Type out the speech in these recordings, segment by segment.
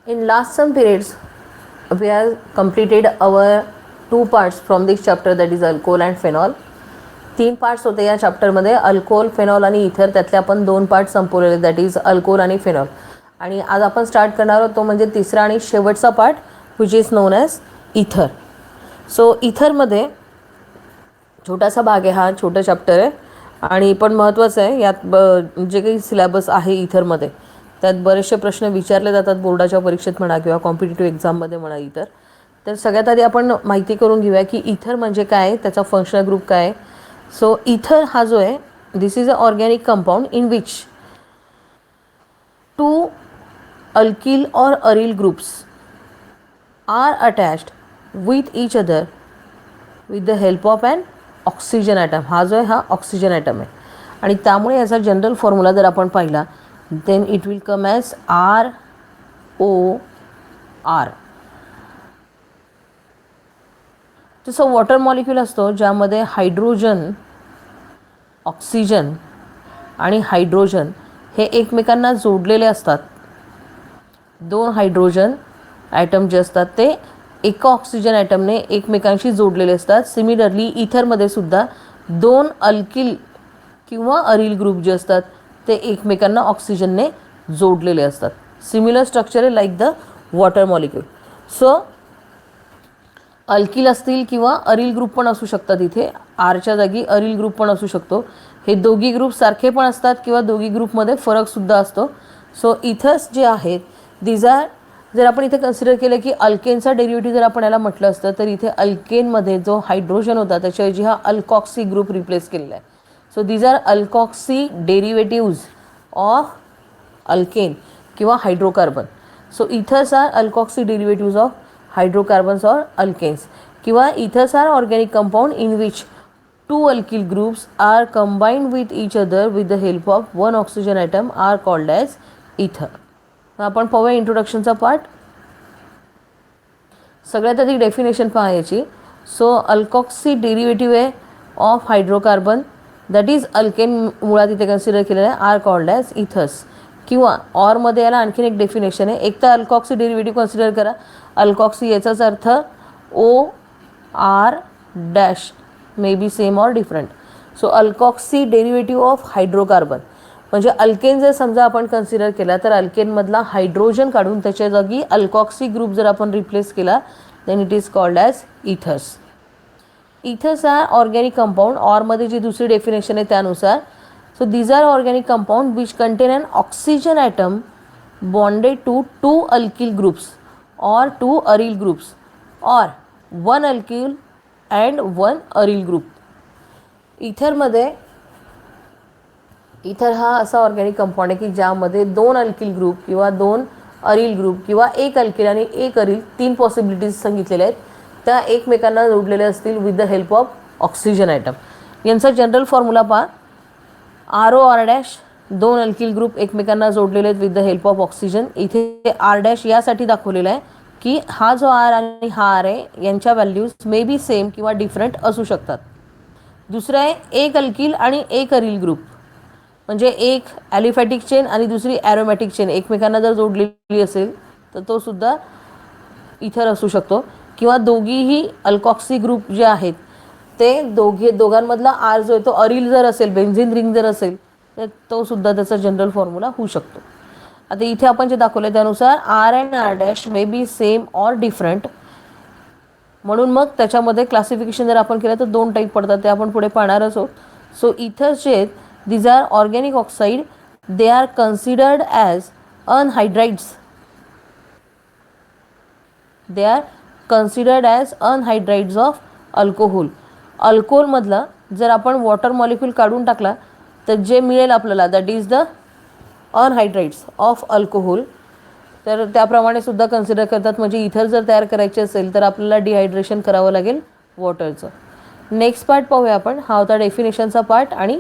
In last some periods, we have completed our 2 parts from this chapter, that is alcohol and phenol. 3 parts होते या चॅप्टरमध्ये, alcohol, phenol आणि इथर. त्यातले आपण 2 part संपवलेले, that is alcohol आणि phenol. आणि आज आपण स्टार्ट करणार आहोत तो म्हणजे तिसरा आणि शेवटचा part, which is non as इथर. सो इथरमध्ये छोटासा भाग आहे, हा छोटा चॅप्टर आहे आणि पण महत्त्वाचं आहे. यात जे काही सिलेबस आहे इथरमध्ये, त्यात बरेचसे प्रश्न विचारले जातात बोर्डाच्या परीक्षेत म्हणा किंवा कॉम्पिटिटिव्ह एक्झाममध्ये म्हणा इतर. तर सगळ्यात आधी आपण माहिती करून घेऊया की इथर म्हणजे काय आहे, त्याचा फंक्शनल ग्रुप काय आहे. सो इथर हा जो आहे, this is a organic compound in which 2 alkyl or aryl groups are attached with each other with the help of an oxygen atom. हा जो आहे हा ऑक्सिजन ॲटम आहे आणि त्यामुळे याचा जनरल फॉर्म्युला जर आपण पाहिला, then it will come as ROR. जसं वॉटर मॉलिक्यूल असतो ज्यामध्ये हायड्रोजन, ऑक्सिजन आणि हायड्रोजन हे एकमेकांना जोडलेले असतात. 2 हायड्रोजन ॲटम जे असतात ते एका ऑक्सिजन ॲटमने एकमेकांशी जोडलेले असतात. सिमिलरली इथरमध्ये सुद्धा 2 अल्किल किंवा अरिल ग्रुप जे असतात ते एकमेकांना ऑक्सिजनने जोडलेले असतात. सिमिलर स्ट्रक्चर आहे like the water molecule. So alkyl असतील किंवा अरिल ग्रुप पण असू शकतात. इथे आरच्या जागी अरिल ग्रुप पण असू शकतो. हे दोघी ग्रुप सारखे पण असतात किंवा दोघी ग्रुपमध्ये फरकसुद्धा असतो. सो इथर्स जे आहेत, दीज आर, जर आपण इथे कन्सिडर केलं की अल्केनचा डेरिव्हेटिव्ह जर आपण याला म्हटलं असतं तर इथे अल्केनमध्ये जो हायड्रोजन होता त्याच्याऐवजी हा अल्कॉक्सी ग्रुप रिप्लेस केलेला आहे. So these are alkoxy derivatives of alkane किंवा hydrocarbon. So ethers are alkoxy derivatives of hydrocarbons or alkanes. किंवा ethers are organic compound in which 2 alkyl groups are combined with each other with the help of 1 oxygen atom are called as ether. आपण पाहूया इंट्रोडक्शनचा part. सगळ्यात आधी definition पहा याची. So alkoxy derivative आहे of hydrocarbon, that is alkane मुळात इथे consider केलेलं आहे, आर कॉल्ड ॲज इथर्स. किंवा ऑरमध्ये याला आणखीन एक डेफिनेशन आहे. एक तर अल्कॉक्सी डेरिव्हेटिव्ह कन्सिडर करा. अल्कॉक्सी याचाच अर्थ OR dash, may be same or different. So alkoxy derivative of hydrocarbon म्हणजे अल्केन जर समजा आपण कन्सिडर केला तर अल्केनमधला हायड्रोजन काढून त्याच्या जागी अल्कॉक्सी ग्रुप जर आपण रिप्लेस केला, then it is called as ethers. Ethers are organic compound, ऑरमध्ये जी दुसरी डेफिनेशन आहे त्यानुसार. So these are organic compound which contain an oxygen atom bonded to 2 alkyl groups or 2 aryl groups or 1 alkyl and 1 aryl group. इथरमध्ये, इथर हा असा organic compound आहे की ज्यामध्ये 2 अल्किल ग्रुप किंवा 2 अरिल ग्रुप किंवा 1 अल्किल आणि 1 अरिल, 3 पॉसिबिलिटीज सांगितलेल्या आहेत, त्या एकमेकांना जोडलेल्या असतील with the help of oxygen atom. यांचा जनरल फॉर्म्युला पहा. ROR डॅश, 2 अल्किल ग्रुप एकमेकांना जोडलेले आहेत with the help of oxygen. इथे R डॅश यासाठी दाखवलेला आहे की हा जो R आणि हा R आहे यांच्या व्हॅल्यूज मे बी सेम किंवा डिफरंट असू शकतात. दुसरं आहे 1 अल्किल आणि 1 अरिल ग्रुप, म्हणजे एक ॲलिफॅटिक चेन आणि दुसरी ॲरोमॅटिक चेन एकमेकांना जर जोडलेली असेल तर तो सुद्धा इथर असू शकतो. किंवा दोघीही अल्कॉक्सी ग्रुप जे आहेत ते दोघांमधला आर जो आहे तो अरिल जर असेल, बेन्झिन रिंग जर असेल तर तो सुद्धा त्याचा जनरल फॉर्म्युला होऊ शकतो. आता इथे आपण जे दाखवलं त्यानुसार R and R dash may be same or different, म्हणून मग त्याच्यामध्ये क्लासिफिकेशन जर आपण केलं तर 2 टाईप पडतात, ते आपण पुढे पाहणारच आहोत. सो इथर्स जे आहेत, these are organic oxide, they are considered as anhydrides, they are considered as anhydrides of alcohol. अल्कोहोलमधला जर आपण वॉटर मॉलिक्यूल काढून टाकला तर जे मिळेल आपल्याला, that is the anhydrides of alcohol. तर त्याप्रमाणे सुद्धा कन्सिडर करतात. म्हणजे इथर जर तयार करायचे असेल तर आपल्याला डिहायड्रेशन करावं लागेल वॉटरचं. नेक्स्ट पार्ट पाहूया आपण. हा होता डेफिनेशनचा पार्ट आणि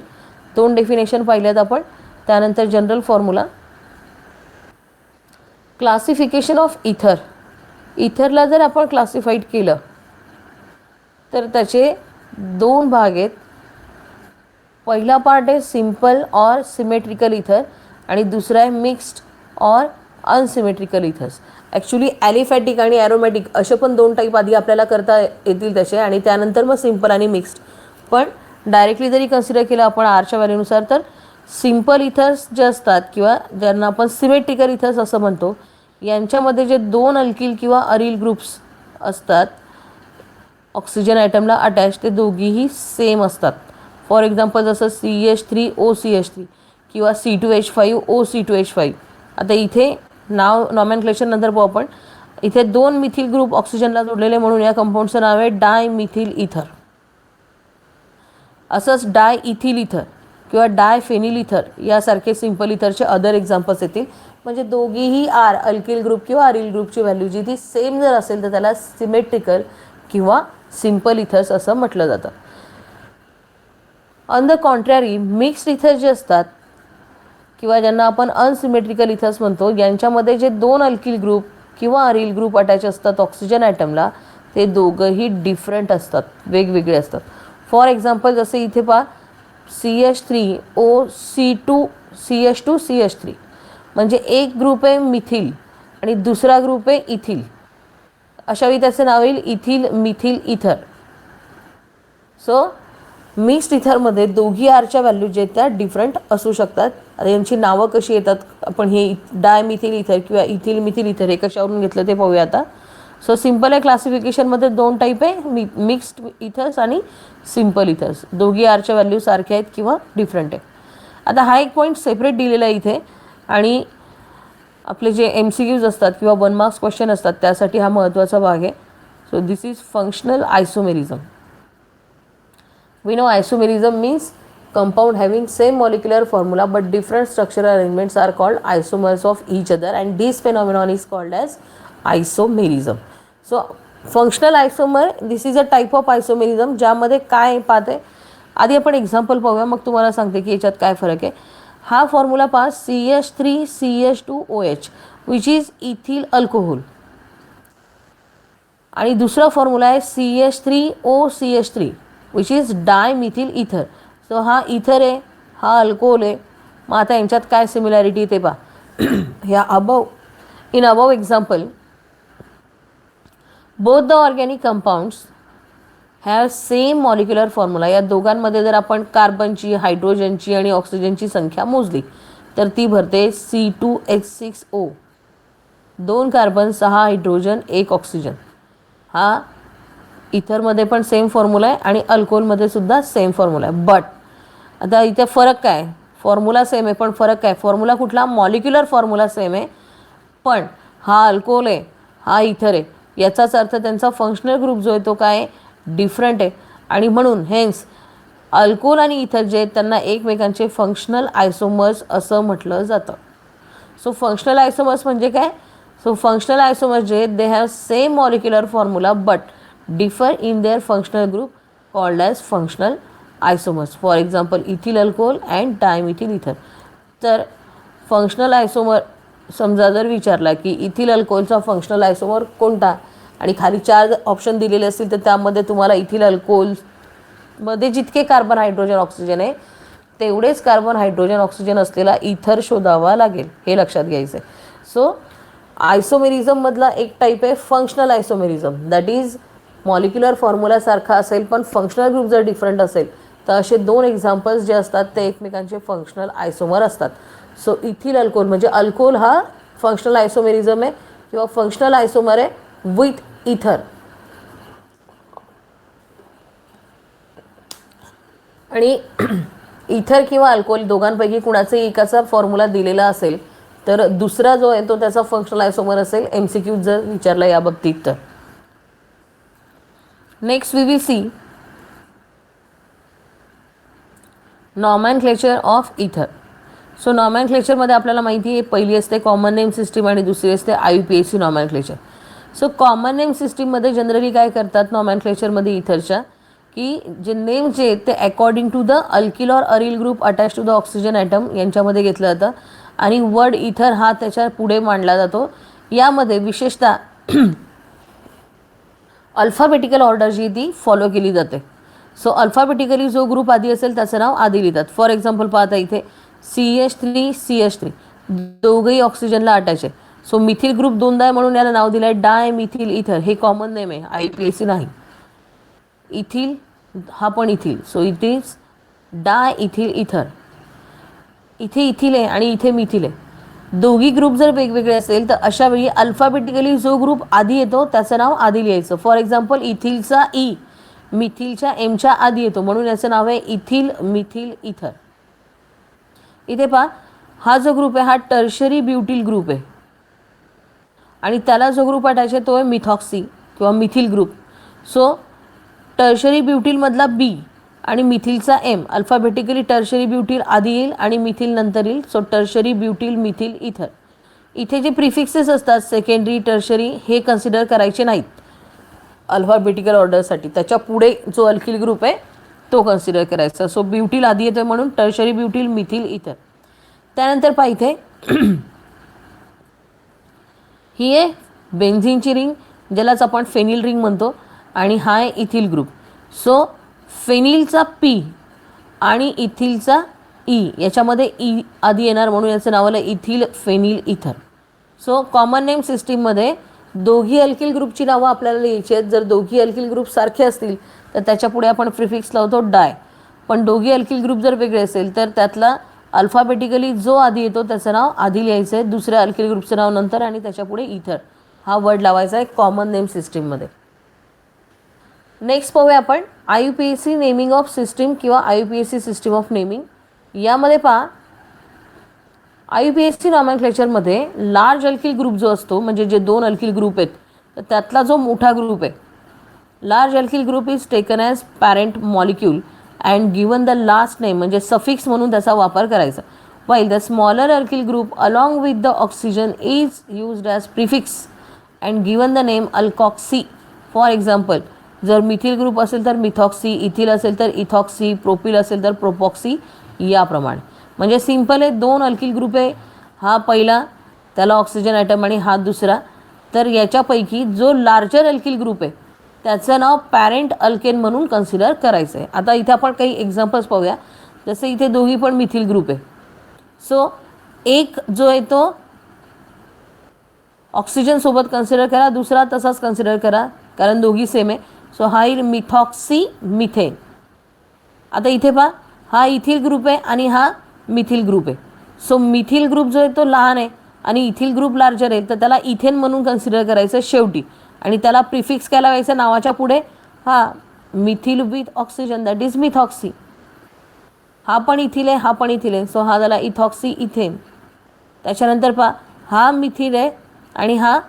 2 डेफिनेशन पाहिल्यात आपण. त्यानंतर जनरल फॉर्म्युला. क्लासिफिकेशन ऑफ इथर. इथरला जर आपण क्लासिफाईड केलं तर त्याचे 2 भाग आहेत. पहिला पार्ट आहे सिम्पल और सिमेट्रिकल इथर आणि दुसरा आहे मिक्स्ड और अनसिमेट्रिकल इथर्स. ॲक्च्युली ॲलिफॅटिक आणि ॲरोमॅटिक असे पण 2 टाईप आधी आपल्याला करता येतील तसे, आणि त्यानंतर मग सिम्पल आणि मिक्स्ड. पण डायरेक्टली जरी कन्सिडर केलं आपण आरच्या व्हॅल्यूनुसार, तर सिम्पल इथर्स जे असतात किंवा ज्यांना आपण सिमेट्रिकल इथर्स असं म्हणतो, यांच्यामध्ये जे 2 अल्किल किंवा अरिल ग्रुप्स असतात ऑक्सिजन ॲटमला अटॅच, ते दोघीही सेम असतात. फॉर एक्झाम्पल जसं CH3OCH3 किंवा C2H5OC2H5. आता इथे नॉमेनक्लेचर नंतर पाहू आपण. इथे 2 मिथिल ग्रुप ऑक्सिजनला जोडलेले म्हणून या कंपाऊंडचं नाव आहे डायमिथिल इथर. असंच डाय इथिल इथर किंवा डायफेनिल इथर यासारखे सिम्पल इथरचे अदर एक्झाम्पल्स येतील. म्हणजे दोघीही आर अल्किल ग्रुप किंवा अरिल ग्रुपची व्हॅल्यू जी ती सेम जर असेल तर त्याला सिमेट्रिकल किंवा सिम्पल इथर्स असं म्हटलं जातं. ऑन द कॉन्ट्रॅरी मिक्स्ड इथर जे असतात किंवा ज्यांना आपण अनसिमेट्रिकल इथर्स म्हणतो, यांच्यामध्ये जे 2 अल्किल ग्रुप किंवा अरिल ग्रुप अटॅच असतात ऑक्सिजन ॲटमला, ते दोघंही डिफरंट असतात, वेगवेगळे असतात. फॉर एक्झाम्पल जसे इथे पहा CH3OC2CH2CH3 म्हणजे एक ग्रुप आहे मिथिल आणि दुसरा ग्रुप आहे इथिल. अशावेळी त्याचं नाव येईल इथिल मिथिल इथर. सो मिक्स्ड इथरमध्ये दोघी आरच्या व्हॅल्यू जे त्या डिफरंट असू शकतात. आता यांची नावं कशी येतात, आपण हे डायमिथिल इथर किंवा इथिल मिथिल इथर हे कशावरून घेतलं ते पाहूया आता. सो सिम्पल आहे क्लासिफिकेशनमध्ये 2 टाईप आहे, मिक्स्ड इथर्स आणि सिम्पल इथर्स. दोघी आरच्या व्हॅल्यू सारख्या आहेत किंवा डिफरंट आहे. आता हा एक पॉईंट सेपरेट दिलेला आहे इथे, आणि आपले जे MCQs असतात किंवा 1 मार्क्स क्वेश्चन असतात त्यासाठी हा महत्त्वाचा भाग आहे. So this is functional isomerism. We know isomerism means compound having same molecular formula but different structural arrangements are called isomers of each other, and this phenomenon is called as isomerism. So functional isomer, this is a type of isomerism ज्यामध्ये काय पाहते. आधी आपण example पाहूया, मग तुम्हाला सांगते की याच्यात काय फरक आहे. हा फॉर्म्युला पहा CH3CH2OH which is ethyl alcohol, आणि दुसरा फॉर्म्युला आहे CH3OCH3 विच इज डायमिथिल इथर. सो हा इथर आहे, हा अल्कोहोल आहे. मग आता यांच्यात काय सिमिलॅरिटी ते पहा. ह्या in above example both the organic compounds have same molecular formula. या दोघांमध्ये जर आपण कार्बनची, हायड्रोजनची आणि ऑक्सिजनची संख्या मोजली तर ती भरते C2H6O. 2 carbon, 6 hydrogen, 1 oxygen. हा इथरमध्ये पण सेम फॉर्म्युला आहे आणि अल्कोहोलमध्ये सुद्धा सेम फॉर्म्युला आहे. बट आता इथे फरक काय, फॉर्म्युला सेम आहे पण फरक काय, फॉर्म्युला कुठला, मॉलिक्युलर फॉर्म्युला सेम आहे, पण हा अल्कोहोल आहे, हा इथर आहे. याचाच अर्थ त्यांचा फंक्शनल ग्रुप जो आहे तो काय डिफरंट आहे, आणि म्हणून हेन्स अल्कोहोल आणि इथर जे आहेत त्यांना एकमेकांचे फंक्शनल आयसोमर्स असं म्हटलं जातं. सो फंक्शनल आयसोमर्स म्हणजे काय, सो फंक्शनल आयसोमर्स जे आहेत they have same molecular formula but differ in their functional group called as functional isomers. For example, ethyl alcohol and dimethyl ether. तर फंक्शनल आयसोमर समजा जर विचारला की इथिल अल्कोहोलचा फंक्शनल आयसोमर कोणता, आणि खाली 4 ऑप्शन दिलेले असतील तर त्यामध्ये तुम्हाला इथिल अल्कोहोलमध्ये जितके कार्बन, हायड्रोजन, ऑक्सिजन आहे तेवढेच कार्बन, हायड्रोजन, ऑक्सिजन असलेला इथर शोधावा लागेल, हे लक्षात घ्यायचं आहे. सो आयसोमेरिझममधला एक टाईप आहे functional isomerism, that is molecular फॉर्म्युलासारखा असेल पण फंक्शनल ग्रुप जर डिफरंट असेल तर असे 2 एक्झाम्पल्स जे असतात ते एकमेकांचे फंक्शनल आयसोमर असतात. सो इथिल अल्कोहोल म्हणजे अल्कोहोल हा फंक्शनल आयसोमेरिझम आहे किंवा फंक्शनल आयसोमर आहे विथ इथर. आणि इथर किंवा अल्कोहोल दोघांपैकी कुणाचाही एकाचा फॉर्म्युला दिलेला असेल तर दुसरा जो आहे तो त्याचा फंक्शनल आयसोमर असेल, MCQ जर विचारला या बाबतीत तर. Next we will see nomenclature of ether. So नॉमॅनक्लेचरमध्ये आपल्याला माहिती आहे पहिली असते कॉमन नेम सिस्टीम आणि दुसरी असते IUPAC नॉमॅनक्लेचर. सो कॉमन नेम सिस्टीममध्ये जनरली काय करतात नॉमॅनक्लेचरमध्ये इथरच्या, की जे नेम जे आहेत ते according to the alkyl or aryl group attach to the oxygen atom यांच्यामध्ये घेतलं जातं, आणि वर्ड इथर हा त्याच्या पुढे मांडला जातो. यामध्ये विशेषतः अल्फाबेटिकल ऑर्डर जी ती फॉलो केली जाते. सो अल्फाबेटिकली जो ग्रुप आधी असेल त्याचं नाव आधी लिहितात. फॉर एक्झाम्पल पाहता इथे CH3CH3 दोघंही ऑक्सिजनला अटॅच आहे, सो मिथिल ग्रुप दोनदा आहे म्हणून याला नाव दिलं आहे डाय मिथिल इथर. हे कॉमन नेम आहे, IUPAC नाही. इथिल हा पण ethyl, so it is diethyl ether. इथे इथिल आहे आणि इथे मिथिल आहे. दोघी ग्रुप जर वेगवेगळे असेल तर अशा वेळी अल्फाबेटिकली जो ग्रुप आधी येतो त्याचं नाव आधी लिहायचं. फॉर एक्झाम्पल इथिलचा ई मिथिलच्या एमच्या आधी येतो म्हणून याचं नाव आहे इथिल मिथिल इथर. इथे पहा, हा जो ग्रुप आहे हा टर्शरी ब्युटिल ग्रुप आहे आणि त्याला जो ग्रुप अटॅच आहे तो आहे मिथॉक्सी किंवा मिथिल ग्रुप. सो टर्शरी ब्युटिलमधला बी आणि मिथिलचा एम, अल्फाबेटिकली टर्शरी ब्युटिल आधी येईल आणि मिथिल नंतर येईल. सो टर्शरी ब्युटिल मिथिल इथर. इथे जे प्रिफिक्सेस असतात सेकंडरी टर्शरी हे कन्सिडर करायचे नाहीत अल्फाबेटिकल ऑर्डरसाठी. त्याच्या पुढे जो अल्किल ग्रुप आहे तो कन्सिडर करायचा. सो ब्युटिल आधी येतो म्हणून टर्शरी ब्युटिल मिथिल इथर. त्यानंतर पहा इथे ही आहे बेन्झिनची रिंग ज्यालाच आपण फेनिल रिंग म्हणतो आणि हा आहे इथिल ग्रुप. सो फेनिलचा पी आणि इथिलचा ई याच्यामध्ये ई आधी येणार म्हणून याचं नाव आलं इथिल फेनिल इथर. सो कॉमन नेम सिस्टीममध्ये दोघी अल्किल ग्रुपची नावं आपल्याला लिहायची आहेत. जर दोघी अल्किल ग्रुप सारखे असतील तर त्याच्या पुढे आपण प्रिफिक्स लावतो डाय. पण दोघी अल्किल ग्रुप जर वेगळे असेल तर त्यातला अल्फाबेटिकली जो आधी येतो त्याचं नाव आधी लिहायचं आहे, दुसऱ्या अल्किल ग्रुपचं नाव नंतर आणि त्याच्या पुढे इथर हा वर्ड लावायचा आहे कॉमन नेम सिस्टीममध्ये. नेक्स्ट पाहूया आपण IUPAC नेमिंग ऑफ सिस्टीम किंवा IUPAC सिस्टीम ऑफ नेमिंग. यामध्ये पहा IUPAC नॉमेनक्लेचरमध्ये लार्ज अल्किल ग्रुप जो असतो म्हणजे जे दोन अल्किल ग्रुप आहेत तर त्यातला जो मोठा ग्रुप आहे large alkyl group is taken as parent molecule and given the last name म्हणजे सफिक्स म्हणून त्याचा वापर करायचा. While the smaller alkyl group along with the oxygen is used as prefix and given the name alkoxy. For example जर methyl group असेल तर methoxy, ethyl असेल तर इथॉक्सी, प्रोपिल असेल तर प्रोपॉक्सी याप्रमाणे. म्हणजे सिम्पल आहे, दोन अल्किल ग्रुप आहे, हा पहिला त्याला ऑक्सिजन ॲटम आणि हा दुसरा. तर याच्यापैकी जो लार्जर अल्किल ग्रुप आहे त्याचं नाव पॅरेंट अल्केन म्हणून कन्सिडर करायचं आहे. आता इथे आपण काही एक्झाम्पल्स पाहूया. जसं इथे दोघी पण मिथिल ग्रुप आहे. सो एक जो आहे तो ऑक्सिजनसोबत कन्सिडर करा, दुसरा तसाच कन्सिडर करा कारण दोघी सेम आहे. सो हा येईल मिथॉक्सी मिथेन. आता इथे पहा, हा इथिल ग्रुप आहे आणि हा मिथिल ग्रुप आहे. सो मिथिल ग्रुप जो आहे तो लहान आहे आणि इथिल ग्रुप लार्जर आहे तर त्याला इथेन म्हणून कन्सिडर करायचं शेवटी आणि त्याला प्रिफिक्स काय लावायचं नावाच्या पुढे. हा methyl with oxygen that is methoxy. हा पण इथिल आहे, हा पण इथिल आहे, सो हा झाला इथॉक्सी इथेन. त्याच्यानंतर पहा, हा मिथिल आहे आणि हा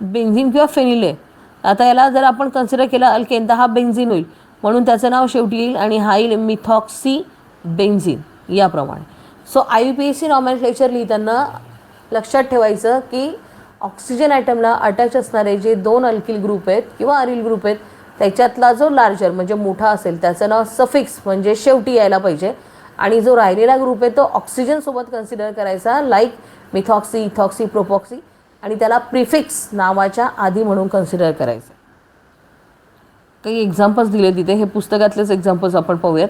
बेन्झिन किंवा फेनिल आहे. आता याला जर आपण कन्सिडर केलं अल्केन तर हा बेन्झिन होईल म्हणून त्याचं नाव शेवटी येईल आणि हा येईल मिथॉक्सी बेन्झिन याप्रमाणे. सो IUPAC नॉमेनक्लेचर लिहिताना लक्षात ठेवायचं की ऑक्सिजन ॲटमला अटॅच असणारे जे दोन अल्किल ग्रुप आहेत किंवा अरिल ग्रुप आहेत त्याच्यातला जो लार्जर म्हणजे मोठा असेल त्याचं नाव सफिक्स म्हणजे शेवटी यायला पाहिजे आणि जो राहिलेला ग्रुप आहे तो ऑक्सिजनसोबत कन्सिडर करायचा लाईक मिथॉक्सी, इथॉक्सी, प्रोपॉक्सी आणि त्याला प्रिफिक्स नावाच्या आधी म्हणून कन्सिडर करायचं. काही एक्झाम्पल्स दिले तिथे, हे पुस्तकातलेच एक्झाम्पल्स आपण पाहूयात.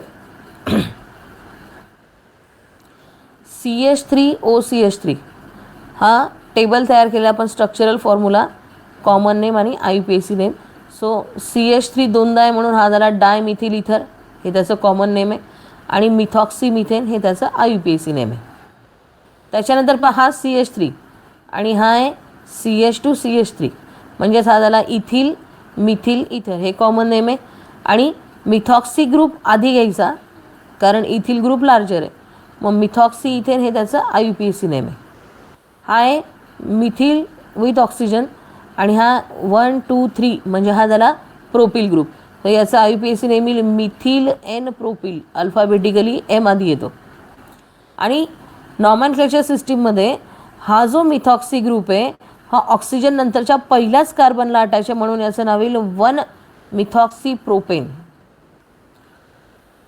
CH3OCH3 हा टेबल तयार केला आपण, स्ट्रक्चरल फॉर्म्युला, कॉमन नेम आणि IUPAC नेम. सो CH3 दोनदा आहे म्हणून हा झाला डायमिथिल इथर, हे त्याचं कॉमन नेम आहे आणि मिथॉक्सी मिथेन हे त्याचं IUPAC नेम आहे. त्याच्यानंतर पहा, हा CH3 आणि हा आहे CH2CH3 म्हणजेच हा झाला इथिल मिथिल इथर, हे कॉमन नेम आहे आणि मिथॉक्सी ग्रुप आधी घ्यायचा कारण इथिल ग्रुप लार्जर आहे. मग मिथॉक्सी इथेन हे त्याचं IUPAC नेम आहे. हा आहे मिथिल विथ ऑक्सिजन आणि हा 1, 2, 3 म्हणजे हा झाला प्रोपिल ग्रुप. तर याचं IUPAC नेम येईल methyl n propyl, alphabetically M आधी येतो. आणि नॉमेनक्लेचर सिस्टीममध्ये हा जो मिथॉक्सी ग्रुप आहे हा ऑक्सिजन नंतरच्या पहिल्याच कार्बनला अटॅच आहे म्हणून याचं नाव येईल 1 methoxy propane.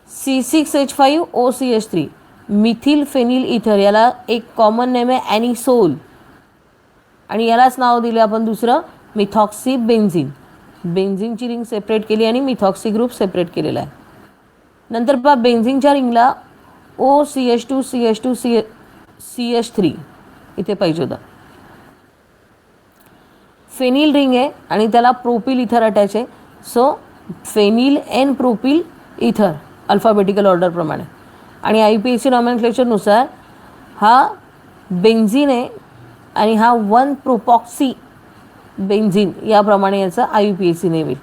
C6H5OCH3 methyl phenyl इथर, याला एक कॉमन नेम आहे ॲनिसोल आणि यालाच नाव दिले आपण दुसरं मिथॉक्सी बेन्झिन. बेन्झिनची रिंग सेपरेट केली आणि मिथॉक्सी ग्रुप सेपरेट केलेला आहे. नंतर पहा, बेन्झिनच्या रिंगला OCH2CH2CH3 इथे पाहिजे होता. फेनिल रिंग आहे आणि त्याला प्रोपिल इथर अटॅच आहे. सो फेनिल एन प्रोपिल इथर अल्फाबेटिकल ऑर्डरप्रमाणे. आणि IUPAC नॉमेनक्लेचरनुसार हा बेन्झिन आहे आणि हा 1 प्रोपॉक्सी बेन्झिन याप्रमाणे याचा IUPAC नेम येईल,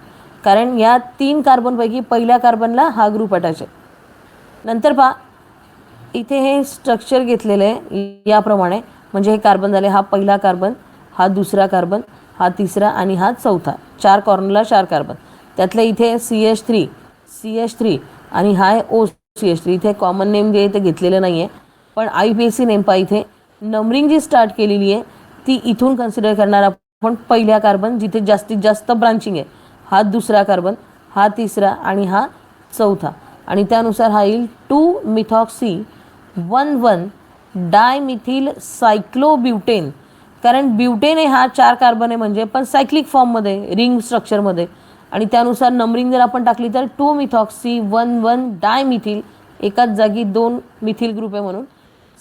कारण या 3 कार्बनपैकी पहिल्या कार्बनला हा ग्रुप अटॅच आहे. नंतर पहा इथे हे स्ट्रक्चर घेतलेलं आहे याप्रमाणे, म्हणजे हे कार्बन झाले, हा पहिला कार्बन, हा दुसरा कार्बन, हा तिसरा आणि हा चौथा. 4 कॉर्नरला 4 कार्बन. त्यातल्या इथे CH3 आणि हा आहे OCH3. इथे कॉमन नेम जे आहे ते घेतलेलं नाही आहे, पण IUPAC नेम पहा इथे नंबरिंग जी स्टार्ट केलेली आहे ती इथून कन्सिडर करणार आपण पहिल्या कार्बन, जिथे जास्तीत जास्त ब्रांचिंग आहे. हा दुसरा कार्बन, हा तिसरा आणि हा चौथा. आणि त्यानुसार हा येईल 2-methoxy-1,1 डायमिथिल सायक्लोब्युटेन. कारण ब्युटेन आहे हा 4 कार्बन आहे म्हणजे, पण सायक्लिक फॉर्ममध्ये रिंग स्ट्रक्चरमध्ये. आणि त्यानुसार नंबरिंग जर आपण टाकली तर 2-methoxy-1,1 डायमिथिल, एकाच जागी 2 मिथिल ग्रुप आहे म्हणून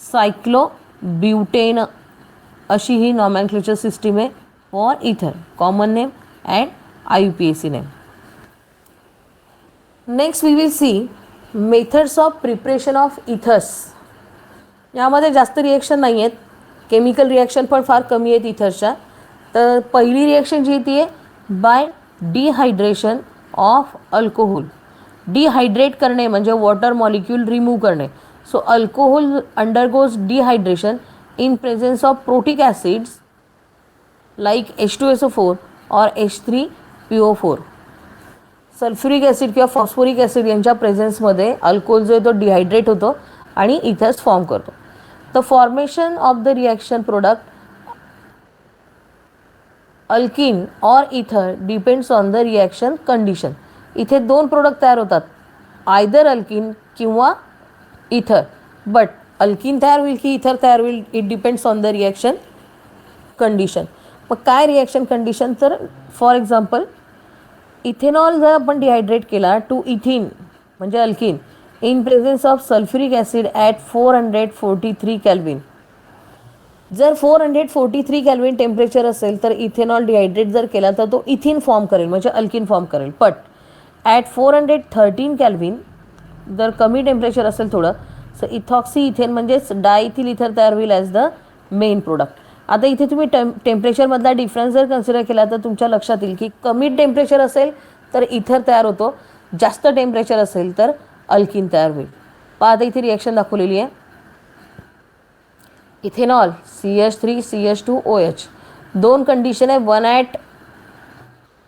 सायक्लोब्युटेन अशी ही नॉमेनक्लेचर सिस्टीम आहे for ether. Common name and IUPAC name. Next we will see methods of preparation of ethers. यामध्ये जास्त रिएक्शन नाही आहेत, केमिकल रिॲक्शन पण फार कमी आहेत इथर्सच्या. तर पहिली रिॲक्शन जी ती आहे by dehydration of alcohol. Dehydrate करणे म्हणजे वॉटर मॉलिक्यूल रिमूव्ह करणे. So alcohol undergoes dehydration in presence of protic acids like H2SO4 और H3PO4. सल्फ्युरिक ॲसिड किंवा फॉस्फोरिक ॲसिड यांच्या प्रेझेन्समध्ये अल्कोहोल जो आहे तो डिहायड्रेट होतो आणि इथर्स फॉर्म करतो. The formation of the reaction product alkene और ether depends on the reaction condition. इथे 2 प्रोडक्ट तयार होतात, आयदर अल्किन किंवा इथर. बट अल्किन तयार होईल की इथर तयार होईल, it depends on the reaction condition. मग काय रिॲक्शन कंडिशन? तर फॉर एक्झाम्पल इथेनॉल जर आपण डिहायड्रेट केला टू इथिन म्हणजे alkene in presence of sulphuric acid at 443 kelvin. जर 443 केल्विन टेम्परेचर असेल तर इथेनॉल डिहायड्रेट जर केला तर तो इथिन फॉर्म करेल म्हणजे अल्किन फॉर्म करेल. बट ॲट 413 केल्विन जर कमी टेम्परेचर असेल थोडं, सो इथॉक्सी इथेन म्हणजेच डायइथिल इथर तयार होईल ॲज द मेन प्रोडक्ट. आता इथे तुम्ही टेम्परेचरमधला डिफरन्स जर कन्सिडर केला तर तुमच्या लक्षात येईल की कमी टेम्परेचर असेल तर इथर तयार होतो, जास्त टेम्परेचर असेल तर अल्किन तयार होईल. पहा आता इथे रिॲक्शन दाखवलेली आहे. इथेनॉल CH3CH2OH 2 कंडिशन आहे, 1 ॲट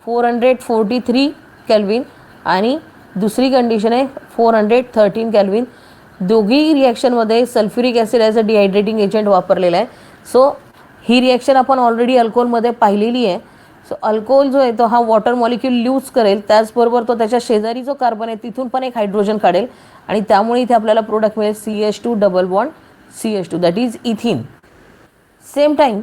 443 केल्विन आणि दुसरी कंडिशन आहे 413 केल्विन. दोघी रिॲक्शनमध्ये sulphuric acid as a dehydrating agent वापरलेला आहे. सो ही रिॲक्शन आपण ऑलरेडी अल्कोहोलमध्ये पाहिलेली आहे. सो अल्कोहोल जो आहे तो हा वॉटर मॉलिक्यूल लूज करेल, त्याचबरोबर तो त्याच्या शेजारी जो कार्बन आहे तिथून पण एक हायड्रोजन काढेल आणि त्यामुळे इथे आपल्याला प्रोडक्ट मिळेल CH2 double bond CH2 that is इथिन. Same time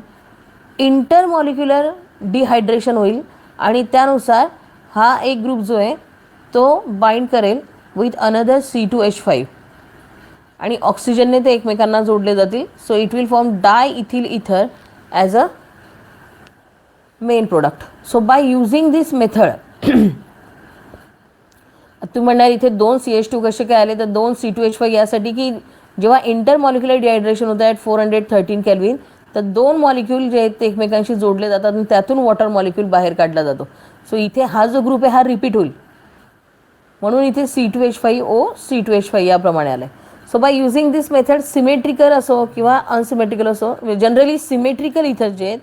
intermolecular dehydration होईल आणि त्यानुसार हा एक ग्रुप जो आहे तो बाइंड करेल विथ अनदर C2H5 आणि ऑक्सिजनने ते एकमेकांना जोडले जातील. सो इट विल फॉर्म डायइथिल इथर as a main product. So by using this method तुम्ही म्हणणार इथे 2 CH2 कसे काय आले, तर 2 C2H5 यासाठी की जेव्हा इंटरमॉलिक्युलर डिहायड्रेशन होतं ॲट 413 केल्विन तर 2 मॉलिक्यूल जे आहेत ते एकमेकांशी जोडले जातात आणि त्यातून वॉटर मॉलिक्यूल बाहेर काढला जातो. सो इथे हा जो ग्रुप आहे हा रिपीट होईल म्हणून इथे C2H5O C2H5 याप्रमाणे आलं आहे. So by using this method symmetrical असो किंवा अनसिमेट्रिकल असो, जनरली सिमेट्रिकल इथर जे आहेत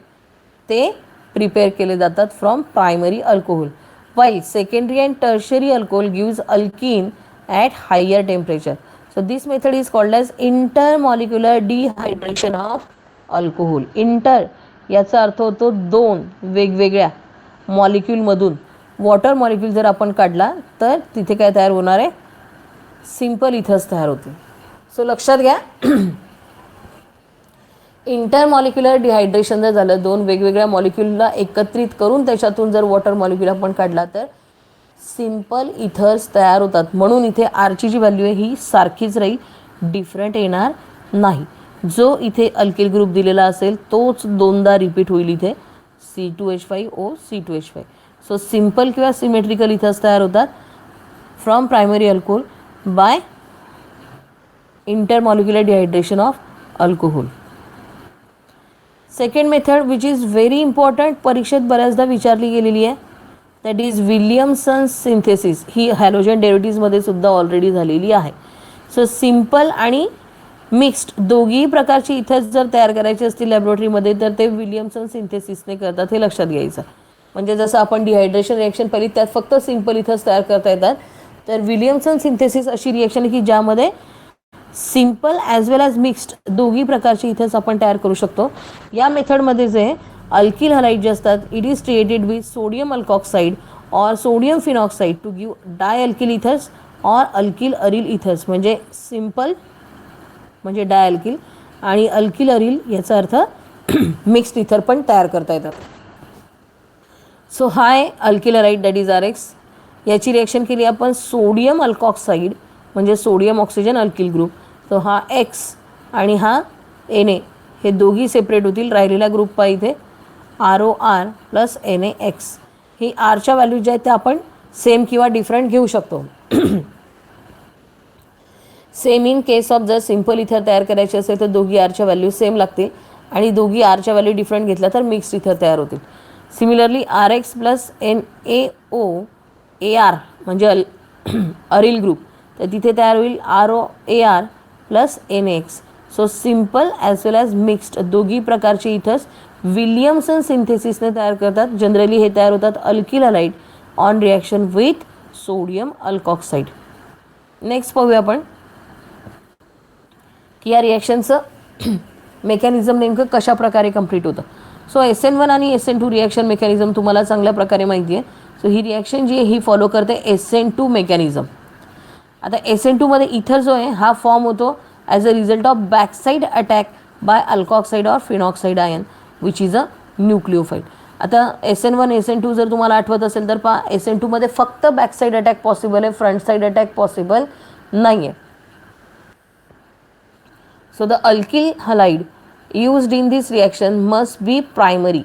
ते प्रिपेअर केले जातात from primary alcohol, while secondary and tertiary alcohol gives alkene at higher temperature. So this method is called as intermolecular dehydration of alcohol. Inter याचा अर्थ होतो 2 वेगवेगळ्या मॉलिक्यूलमधून वॉटर मॉलिक्यूल जर आपण काढला तर तिथे काय तयार होणार आहे, सिंपल इथर्स तयार होतील. सो लक्षात घ्या, इंटरमॉलिक्युलर डिहायड्रेशन जर झालं, 2 वेगवेगळ्या मॉलिक्यूलला एकत्रित करून त्याच्यातून जर वॉटर मॉलिक्यूल आपण काढला तर सिंपल इथर्स तयार होतात. म्हणून इथे आरची जी व्हॅल्यू आहे ही सारखीच राहील, डिफरंट येणार नाही. जो इथे अल्किल ग्रुप दिलेला असेल तोच 2दा रिपीट होईल इथे C2H5O C2H5. सो सिंपल किंवा सिमेट्रिकल इथर्स तयार होतात from primary alcohol by intermolecular dehydration of alcohol. Second method which is very important, परीक्षेत बऱ्याचदा विचारली गेलेली आहे, दॅट इज विलियमसन सिंथेसिस. ही हॅलोजन डेरिव्हेटिव्हमध्ये सुद्धा ऑलरेडी झालेली आहे. सो सिंपल आणि मिक्स्ड दोघी प्रकारची इथर्स जर तयार करायची असतील लॅबोरेटरीमध्ये तर ते विलियमसन सिंथेसिसने करतात, हे लक्षात घ्यायचं. म्हणजे जसं आपण डिहायड्रेशन रिॲक्शन पाहिली त्यात फक्त सिंपल इथर्स तयार करता येतात, तर विलियमसन सिंथेसिस अशी रिॲक्शन आहे की ज्यामध्ये simple as well as mixed दोघी प्रकारचे इथर्स आपण तयार करू शकतो. या मेथडमध्ये जे अल्किल हलाइड जे असतात, it is treated with sodium alkoxide or sodium phenoxide to give dialkyl ethers or alkyl aryl ethers. म्हणजे सिंपल म्हणजे डाय अल्किल आणि अल्किल अरिल याचा अर्थ मिक्स्ड इथर पण तयार करता येतात. सो हाय alkyl halide that is RX. याची रिॲक्शन केली आपण सोडियम अल्कॉक्साइड म्हणजे सोडियम ऑक्सिजन अल्किल ग्रुप. तो हा X आणि हा Na हे दोघी सेपरेट होतील. राहिलेला ग्रुप पहा इथे ROR प्लस NaX. ही आरच्या व्हॅल्यूज ज्या आहेत त्या आपण सेम किंवा डिफरंट घेऊ शकतो. सेम इन केस ऑफ जर सिंपल इथर तयार करायचे असेल तर दोघी आरच्या व्हॅल्यू सेम लागतील आणि दोघी आरच्या व्हॅल्यू डिफरंट घेतल्या तर मिक्स्ड इथर तयार होतील. Similarly RX plus NaO AR म्हणजे अरिल ग्रुप, तर तिथे तयार होईल ROAR plus NaX. So simple as well as mixed दोघी प्रकारचे इथर्स विलियमसन सिंथेसिसने तयार करतात. जनरली हे तयार होतात alkyl halide on reaction with sodium alkoxide. Next पाहूया आपण की या रिॲक्शनचं मेकॅनिझम नेमकं कशा प्रकारे कंप्लीट होतं. सो SN1 आणि SN2 रिॲक्शन मेकॅनिझम तुम्हाला चांगल्या प्रकारे माहिती आहे. सो ही रिॲक्शन जी आहे ही फॉलो करते SN2 मेकॅनिझम. आता SN2 मध्ये इथर जो आहे हा फॉर्म होतो as a result of backside attack by alkoxide or phenoxide ion which is a nucleophile. आता SN1 SN2 जर तुम्हाला आठवत असेल तर पहा SN2 मध्ये फक्त बॅकसाइड अटॅक पॉसिबल आहे, फ्रंट साइड अटॅक पॉसिबल नाही आहे. So the alkyl halide used in this reaction must be primary.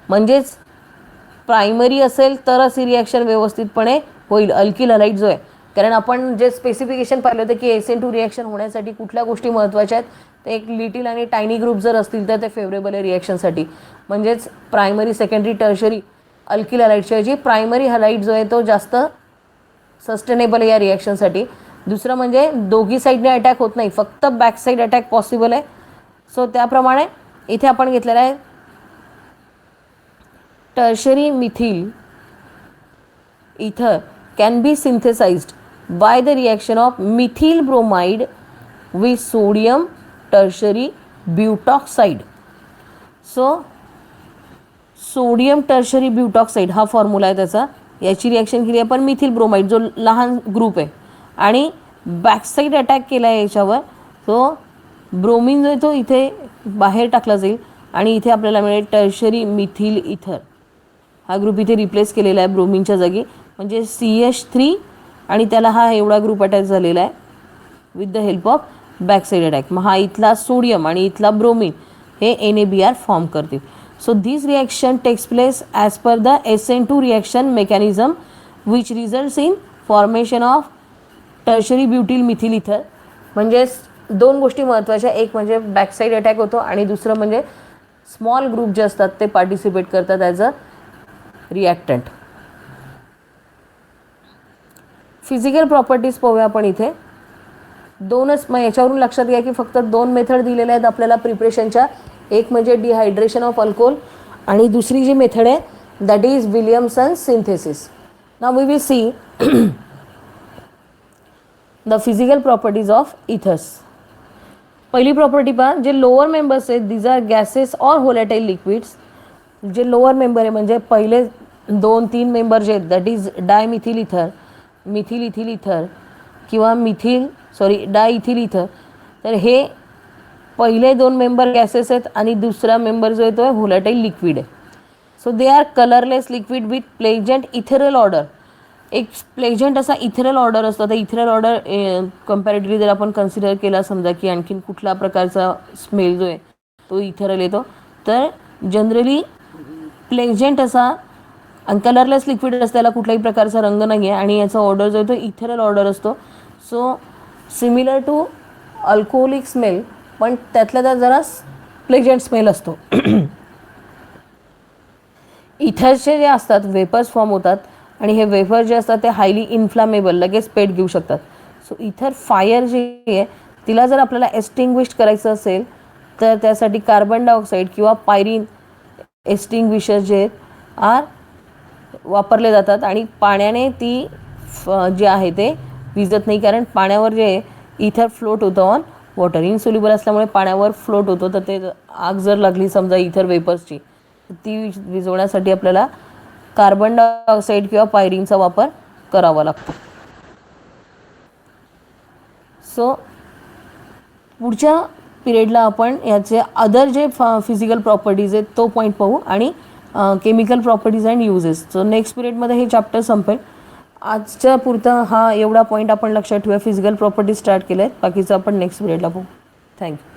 म्हणजेच प्रायमरी असेल तरच ही रिॲक्शन व्यवस्थितपणे होईल अल्किल हलाइड जो आहे. कारण आपण जे स्पेसिफिकेशन पाहिलं होतं की SN2 रिॲक्शन होण्यासाठी कुठल्या गोष्टी महत्त्वाच्या आहेत, तर एक लिटिल आणि टायनी ग्रुप जर असतील तर ते फेवरेबल आहे रिॲक्शनसाठी. म्हणजेच प्रायमरी सेकंडरी टर्शरी अल्किल हलाइडच्या ऐवजी प्रायमरी हलाइड जो आहे तो जास्त सस्टेनेबल आहे या रिॲक्शनसाठी. दुसरं म्हणजे दोघी साईडने अटॅक होत नाही, फक्त बॅक साईड अटॅक पॉसिबल आहे. सो त्याप्रमाणे इथे आपण घेतलेलं आहे tertiary methyl ether can be synthesized by the reaction of methyl bromide with sodium tertiary butoxide. So sodium tertiary butoxide हा फॉर्म्युला आहे त्याचा. याची रिॲक्शन केली आपण मिथिल ब्रोमाइड जो लहान ग्रुप आहे आणि बॅकसाइड अटॅक केला आहे याच्यावर. तो ब्रोमिन जो आहे तो इथे बाहेर टाकला जाईल आणि इथे आपल्याला मिळेल टर्शरी मिथिल इथर. हा ग्रुप इथे रिप्लेस केलेला आहे ब्रोमिनच्या जागी, म्हणजे CH3 आणि त्याला हा एवढा ग्रुप अटॅच झालेला आहे with the help of backside attack. मग हा इथला सोडियम आणि इथला ब्रोमिन हे NaBr फॉर्म करतील. So this reaction takes place as per the SN2 reaction mechanism which results in formation of tertiary butyl methyl ether. म्हणजे दोन गोष्टी महत्त्वाच्या, एक म्हणजे बॅकसाइड अटॅक होतो आणि दुसरं म्हणजे स्मॉल ग्रुप जे असतात ते पार्टिसिपेट करतात as a reactant. Physical properties पाहूया आपण इथे. दोनच, मग याच्यावरून लक्षात घ्या की फक्त दोन मेथड दिलेल्या आहेत आपल्याला प्रिपरेशनच्या. एक म्हणजे डिहायड्रेशन ऑफ अल्कोहोल आणि दुसरी जी मेथड आहे that is Williamson synthesis. Now we will see the physical properties of ethers. पहिली प्रॉपर्टी पहा, जे लोअर मेंबर्स आहेत these are gases or volatile liquids. जे लोअर मेंबर आहे म्हणजे पहिले 2-3 मेंबर जे आहेत that is dimethyl ether, methyl ethyl ether किंवा डायइथिल इथर. तर हे पहिले 2 मेंबर गॅसेस आहेत आणि दुसरा मेंबर जो आहे तो व्होलेटाईल लिक्विड आहे. So they are colourless liquid with pleasant ethereal order. एक प्लेजंट असा इथेरल ऑर्डर असतो. आता इथेरल ऑर्डर कम्पॅरेटिव्हली जर आपण कन्सिडर केला समजा की आणखीन कुठल्या प्रकारचा स्मेल जो आहे तो इथेरल येतो, तर जनरली प्लेझेंट असा आणि कलरलेस लिक्विड असतं, त्याला कुठल्याही प्रकारचा रंग नाही आहे आणि याचा ऑर्डर जो आहे तो इथेरल ऑर्डर असतो. So similar to alcoholic smell, पण त्यातल्या त्यात जरा प्लेझेंट स्मेल असतो. इथरचे जे असतात वेपर्स फॉर्म होतात आणि हे वेपर जे असतात ते हायली इन्फ्लामेबल, लगेच पेट घेऊ शकतात. सो इथर फायर जी आहे तिला जर आपल्याला एक्सटिंग्विश करायचं असेल तर त्यासाठी कार्बन डायऑक्साईड किंवा पायरीन एक्सटिंग्विशर जे आर वापरले जातात आणि पाण्याने ती जे आहे ते विझत नाही, कारण पाण्यावर जे इथर फ्लोट होतं ऑन वॉटर, इनसोल्युबल असल्यामुळे पाण्यावर फ्लोट होतो. तर ते आग जर लागली समजा इथर वेपर्सची, ती विझवण्यासाठी आपल्याला कार्बन डायऑक्साईड किंवा पायरीनचा वापर करावा लागतो. सो पुढच्या पिरियडला आपण याचे अदर जे फिजिकल प्रॉपर्टीज आहेत तो पॉईंट पाहू आणि chemical properties and uses. So next पिरियडमध्ये हे चॅप्टर संपेल. आजच्या पुरता हा एवढा पॉईंट आपण लक्षात ठेवूया. फिजिकल प्रॉपर्टीज स्टार्ट केले आहेत, बाकीचं आपण नेक्स्ट पिरियडला पाहू. थँक्यू.